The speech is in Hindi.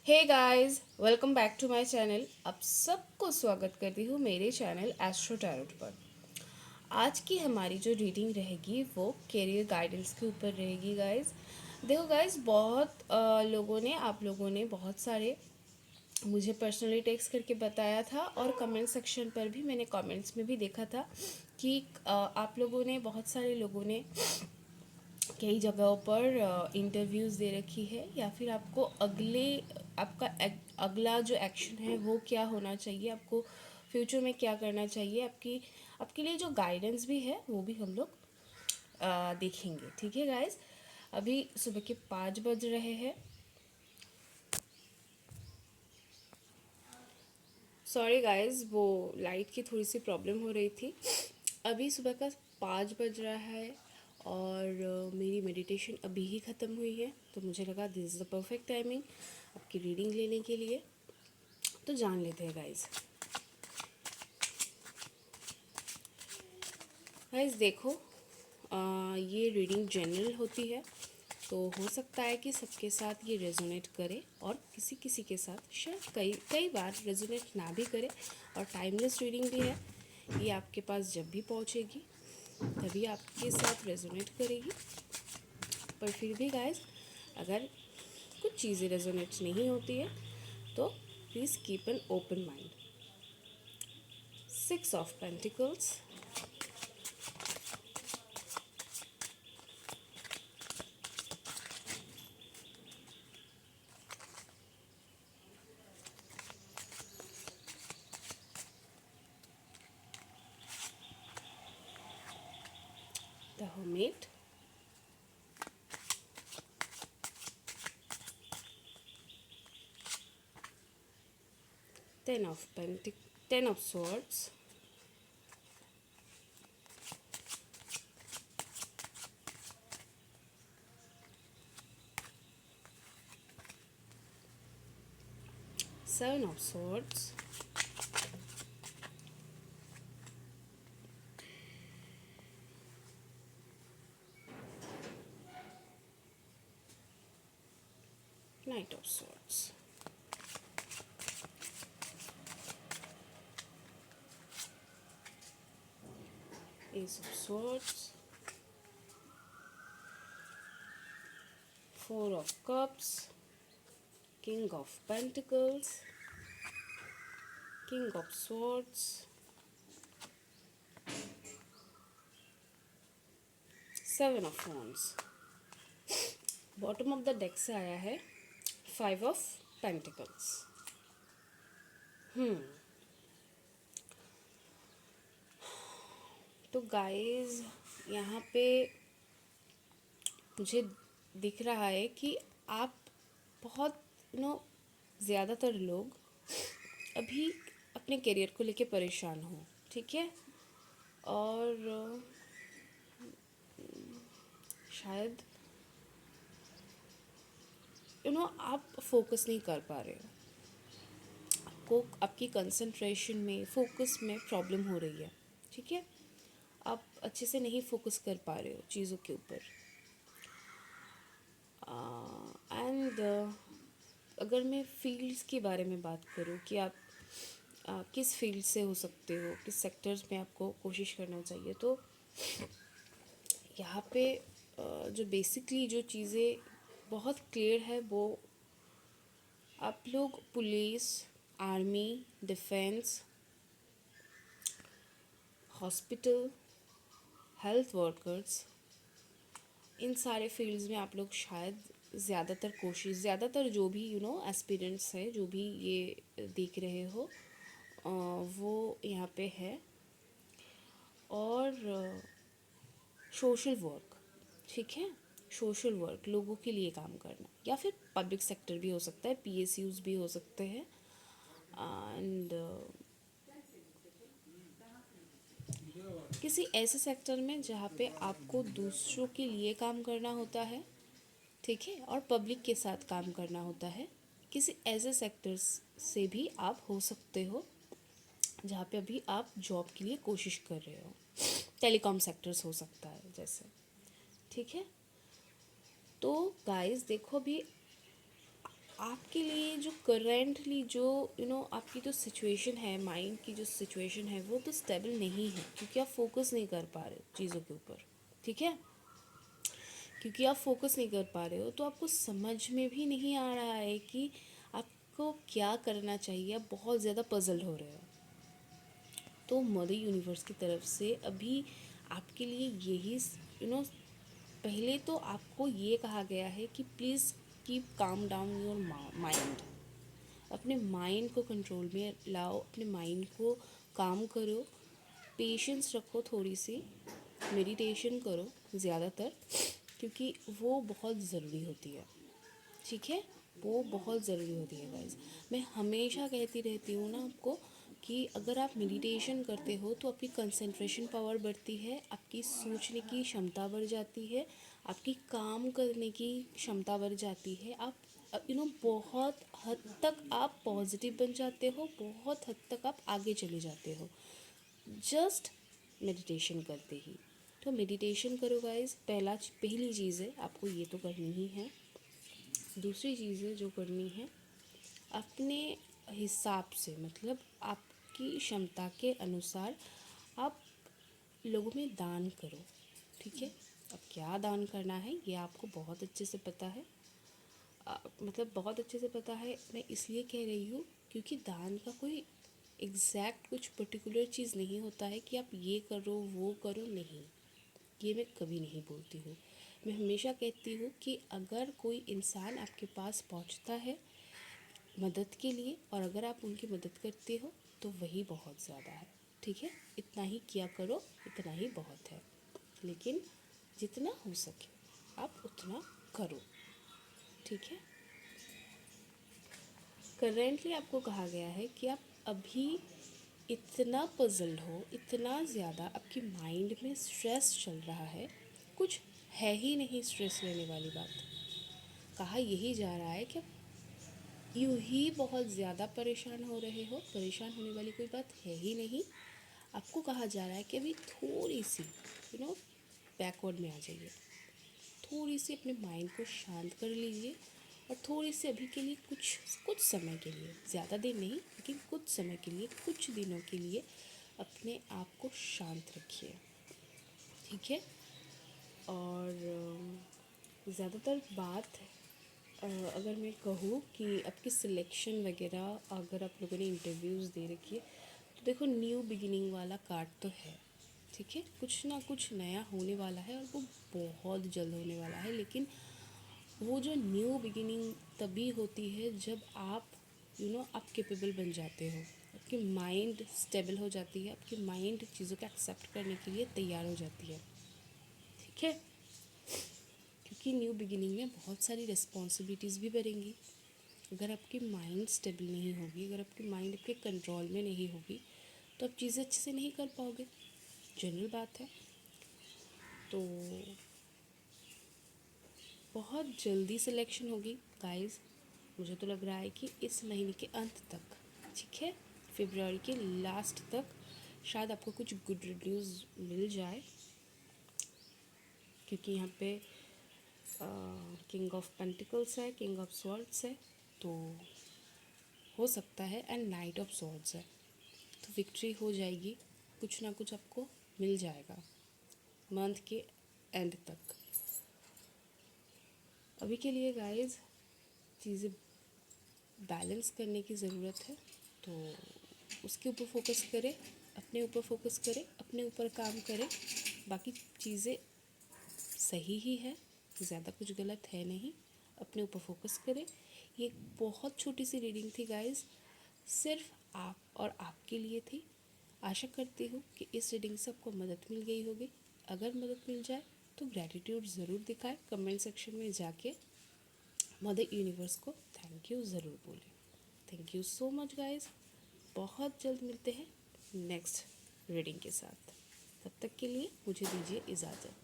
Hey guys, welcome back to my channel. आप सबको स्वागत करती हूँ मेरे चैनल एस्ट्रो टैरोट पर। आज की हमारी जो रीडिंग रहेगी वो करियर गाइडेंस के ऊपर रहेगी गाइस। देखो गाइस, बहुत लोगों ने आप लोगों ने बहुत सारे मुझे पर्सनली टेक्स्ट करके बताया था और कमेंट सेक्शन पर भी मैंने कमेंट्स में भी देखा था कि आप लोगों ने बहुत सारे लोगों ने कई जगहों पर इंटरव्यूज़ दे रखी है या फिर आपको आपका अगला जो एक्शन है वो क्या होना चाहिए, आपको फ्यूचर में क्या करना चाहिए, आपके लिए जो गाइडेंस भी है वो भी हम लोग देखेंगे। ठीक है गाइस, अभी सुबह के 5 बज रहे हैं। सॉरी गाइस, वो लाइट की थोड़ी सी प्रॉब्लम हो रही थी। अभी सुबह का 5 बज रहा है और मेरी मेडिटेशन अभी ही ख़त्म हुई है, तो मुझे लगा this is the perfect timing आपकी रीडिंग लेने के लिए। तो जान लेते हैं गाइस। गाइस देखो, ये रीडिंग जनरल होती है, तो हो सकता है कि सबके साथ ये रेजोनेट करे और किसी किसी के साथ शायद कई कई बार रेजोनेट ना भी करे। और टाइमलेस रीडिंग भी है, ये आपके पास जब भी पहुंचेगी तभी आपके साथ रेजोनेट करेगी। पर फिर भी गाइस, अगर कुछ चीज़ें रेजोनेट नहीं होती है तो please keep an open mind. 6 of pentacles, the hermit, 10 of swords, Seven of Swords, Knight of Swords, Ace of Swords, Four of Cups, King of Pentacles, King of Swords, Seven of Wands। Bottom of the deck से आया है 5 ऑफ पेंटिकल्स। तो गाइस, यहाँ पे मुझे दिख रहा है कि आप बहुत ज़्यादातर लोग अभी अपने करियर को लेके परेशान हो। ठीक है, और शायद आप फोकस नहीं कर पा रहे हो, आपको आपकी कंसंट्रेशन में फोकस में प्रॉब्लम हो रही है। ठीक है, आप अच्छे से नहीं फोकस कर पा रहे हो चीज़ों के ऊपर। एंड अगर मैं फील्ड्स के बारे में बात करूँ कि आप किस फील्ड से हो सकते हो, किस सेक्टर्स में आपको कोशिश करना चाहिए, तो यहाँ पे जो बेसिकली जो चीज़ें बहुत क्लियर है वो आप लोग police, army, defence, hospital, health workers, इन सारे फील्ड्स में आप लोग शायद ज़्यादातर जो भी एस्पिरेंट्स है, जो भी ये देख रहे हो, वो यहाँ पे है। और सोशल वर्क, ठीक है, सोशल वर्क, लोगों के लिए काम करना, या फिर पब्लिक सेक्टर भी हो सकता है, पीएसयूज भी हो सकते हैं। एंड किसी ऐसे सेक्टर में जहाँ पे आपको दूसरों के लिए काम करना होता है, ठीक है, और पब्लिक के साथ काम करना होता है। किसी ऐसे सेक्टर्स से भी आप हो सकते हो जहाँ पे अभी आप जॉब के लिए कोशिश कर रहे हो। टेलीकॉम सेक्टर्स हो सकता है जैसे। ठीक है, तो गाइस देखो, भी आपके लिए जो करेंटली जो आपकी जो सिचुएशन है, माइंड की जो सिचुएशन है, वो तो स्टेबल नहीं है, क्योंकि आप फोकस नहीं कर पा रहे हो चीज़ों के ऊपर, ठीक है। क्योंकि आप फोकस नहीं कर पा रहे हो तो आपको समझ में भी नहीं आ रहा है कि आपको क्या करना चाहिए। आप बहुत ज़्यादा पजल्ड हो रहे हो। तो मदर यूनिवर्स की तरफ से अभी आपके लिए यही पहले तो आपको ये कहा गया है कि please keep calm down your mind. अपने माइंड को कंट्रोल में लाओ, अपने माइंड को काम करो, पेशेंस रखो, थोड़ी सी मेडिटेशन करो ज़्यादातर, क्योंकि वो बहुत ज़रूरी होती है, ठीक है। वो बहुत ज़रूरी होती है गाइस। मैं हमेशा कहती रहती हूँ ना आपको कि अगर आप मेडिटेशन करते हो तो आपकी कंसंट्रेशन पावर बढ़ती है, आपकी सोचने की क्षमता बढ़ जाती है, आपकी काम करने की क्षमता बढ़ जाती है। आप बहुत हद तक आप पॉजिटिव बन जाते हो, बहुत हद तक आप आगे चले जाते हो जस्ट मेडिटेशन करते ही। तो मेडिटेशन करो गाइस। पहली चीज़ है, आपको ये तो करनी ही है। दूसरी चीज़ है जो करनी है, अपने हिसाब से, मतलब आपकी क्षमता के अनुसार आप लोगों में दान करो, ठीक है। अब क्या दान करना है ये आपको बहुत अच्छे से पता है, मतलब बहुत अच्छे से पता है। मैं इसलिए कह रही हूँ क्योंकि दान का कोई एग्जैक्ट कुछ पर्टिकुलर चीज़ नहीं होता है कि आप ये करो वो करो, नहीं, ये मैं कभी नहीं बोलती हूँ। मैं हमेशा कहती हूँ कि अगर कोई इंसान आपके पास पहुँचता है मदद के लिए और अगर आप उनकी मदद करते हो तो वही बहुत ज़्यादा है, ठीक है। इतना ही किया करो, इतना ही बहुत है, लेकिन जितना हो सके आप उतना करो, ठीक है। करेंटली आपको कहा गया है कि आप अभी इतना पजल्ड हो, इतना ज़्यादा आपकी माइंड में स्ट्रेस चल रहा है, कुछ है ही नहीं स्ट्रेस लेने वाली बात। कहा यही जा रहा है कि आप यूँ ही बहुत ज़्यादा परेशान हो रहे हो, परेशान होने वाली कोई बात है ही नहीं। आपको कहा जा रहा है कि अभी थोड़ी सी बैकवर्ड में आ जाइए, थोड़ी सी अपने माइंड को शांत कर लीजिए और थोड़ी सी अभी के लिए कुछ समय के लिए, ज़्यादा देर नहीं लेकिन कुछ समय के लिए, कुछ दिनों के लिए अपने आप को शांत रखिए, ठीक है। और ज़्यादातर बात अगर मैं कहूँ कि आपकी सिलेक्शन वगैरह, अगर आप लोगों ने इंटरव्यूज़ दे रखी है तो देखो न्यू बिगिनिंग वाला कार्ड तो है, ठीक है। कुछ ना कुछ नया होने वाला है और वो बहुत जल्द होने वाला है, लेकिन वो जो न्यू बिगिनिंग तभी होती है जब आप आप कैपेबल बन जाते हो, आपकी माइंड स्टेबल हो जाती है, आपकी माइंड चीज़ों को एक्सेप्ट करने के लिए तैयार हो जाती है, ठीक है। क्योंकि न्यू बिगिनिंग में बहुत सारी रिस्पॉन्सिबिलिटीज़ भी बढ़ेंगी। अगर आपकी माइंड स्टेबल नहीं होगी, अगर आपकी माइंड आपके कंट्रोल में नहीं होगी तो आप चीज़ें अच्छे से नहीं कर पाओगे, जनरल बात है। तो बहुत जल्दी सिलेक्शन होगी गाइस। मुझे तो लग रहा है कि इस महीने के अंत तक, ठीक है, फरवरी के लास्ट तक शायद आपको कुछ गुड न्यूज़ मिल जाए, क्योंकि यहाँ पे किंग ऑफ पेंटिकल्स है, किंग ऑफ स्वॉर्ड्स है, तो हो सकता है, एंड नाइट ऑफ स्वॉर्ड्स है, तो विक्ट्री हो जाएगी, कुछ ना कुछ आपको मिल जाएगा मंथ के एंड तक। अभी के लिए गाइस चीज़ें बैलेंस करने की ज़रूरत है, तो उसके ऊपर फोकस करें, अपने ऊपर फोकस करें, अपने ऊपर काम करें। बाकी चीज़ें सही ही है, ज़्यादा कुछ गलत है नहीं, अपने ऊपर फोकस करें। ये एक बहुत छोटी सी रीडिंग थी गाइस, सिर्फ आप और आपके लिए थी। आशा करती हूँ कि इस रीडिंग से आपको मदद मिल गई होगी। अगर मदद मिल जाए तो ग्रैटिट्यूड ज़रूर दिखाएं, कमेंट सेक्शन में जाके मदर यूनिवर्स को थैंक यू ज़रूर बोलें। Thank you so much guys. बहुत जल्द मिलते हैं नेक्स्ट रीडिंग के साथ। तब तक के लिए मुझे दीजिए इजाज़त।